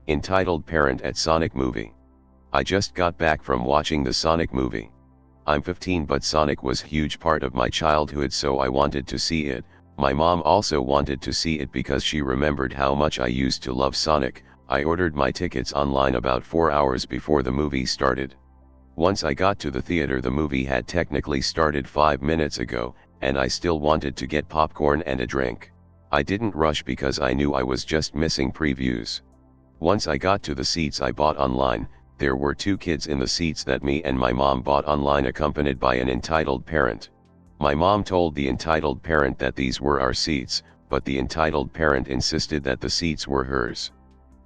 Entitled Parent at Sonic Movie. I just got back from watching the Sonic movie. I'm 15 but Sonic was a huge part of my childhood, so I wanted to see it. My mom also wanted to see it because she remembered how much I used to love Sonic. I ordered my tickets online about 4 hours before the movie started. Once I got to the theater, the movie had technically started 5 minutes ago, and I still wanted to get popcorn and a drink. I didn't rush because I knew I was just missing previews. Once I got to the seats I bought online, there were 2 kids in the seats that me and my mom bought online, accompanied by an entitled parent. My mom told the entitled parent that these were our seats, but the entitled parent insisted that the seats were hers.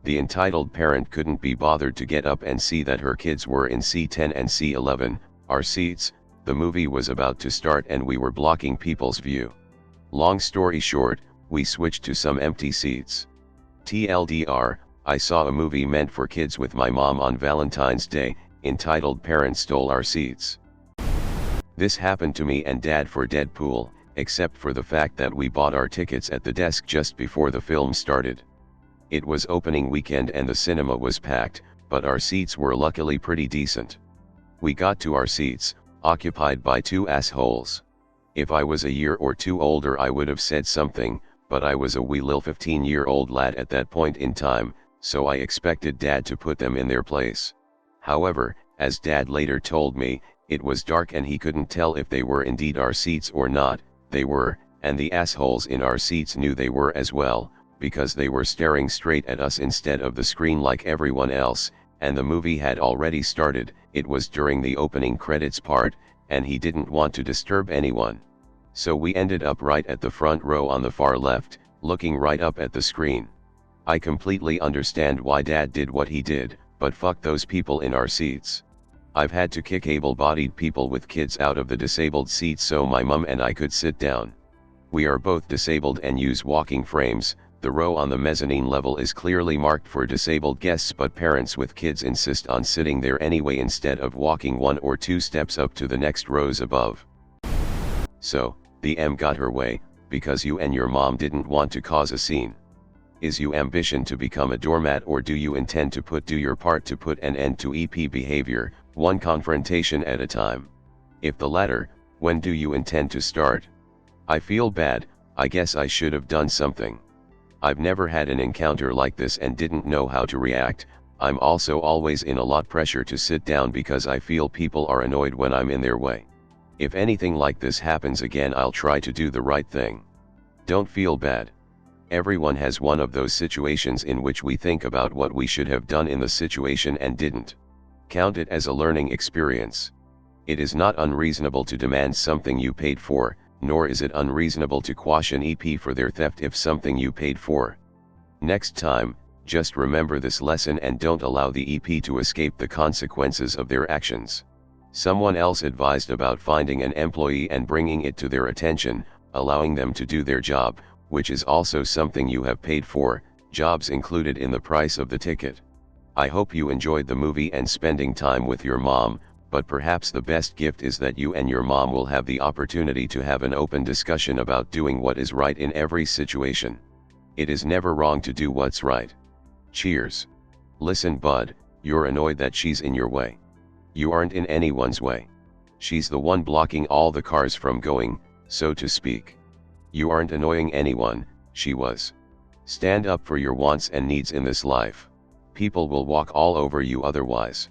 The entitled parent couldn't be bothered to get up and see that her kids were in C10 and C11, our seats. The movie was about to start and we were blocking people's view. Long story short, we switched to some empty seats. TLDR, I saw a movie meant for kids with my mom on Valentine's Day. Entitled parent stole our seats. This happened to me and Dad for Deadpool, except for the fact that we bought our tickets at the desk just before the film started. It was opening weekend and the cinema was packed, but our seats were luckily pretty decent. We got to our seats, occupied by 2 assholes. If I was a year or 2 older I would have said something, but I was a wee lil 15-year-old lad at that point in time, so I expected Dad to put them in their place. However, as Dad later told me, it was dark and he couldn't tell if they were indeed our seats or not. They were, and the assholes in our seats knew they were as well, because they were staring straight at us instead of the screen like everyone else, and the movie had already started. It was during the opening credits part, and he didn't want to disturb anyone. So we ended up right at the front row on the far left, looking right up at the screen. I completely understand why Dad did what he did, but fuck those people in our seats. I've had to kick able-bodied people with kids out of the disabled seats so my mum and I could sit down. We are both disabled and use walking frames. The row on the mezzanine level is clearly marked for disabled guests, but parents with kids insist on sitting there anyway instead of walking 1 or 2 steps up to the next rows above. So, the M got her way, because you and your mom didn't want to cause a scene. Is you ambition to become a doormat, or do you intend to do your part to put an end to EP behavior, one confrontation at a time? If the latter, when do you intend to start? I feel bad. I guess I should have done something. I've never had an encounter like this and didn't know how to react. I'm also always in a lot pressure to sit down because I feel people are annoyed when I'm in their way. If anything like this happens again, I'll try to do the right thing. Don't feel bad. Everyone has one of those situations in which we think about what we should have done in the situation and didn't. Count it as a learning experience. It is not unreasonable to demand something you paid for, nor is it unreasonable to quash an EP for their theft if something you paid for. Next time, just remember this lesson and don't allow the EP to escape the consequences of their actions. Someone else advised about finding an employee and bringing it to their attention, allowing them to do their job, which is also something you have paid for, jobs included in the price of the ticket. I hope you enjoyed the movie and spending time with your mom, but perhaps the best gift is that you and your mom will have the opportunity to have an open discussion about doing what is right in every situation. It is never wrong to do what's right. Cheers. Listen, bud, you're annoyed that she's in your way. You aren't in anyone's way. She's the one blocking all the cars from going, so to speak. You aren't annoying anyone, she was. Stand up for your wants and needs in this life. People will walk all over you otherwise.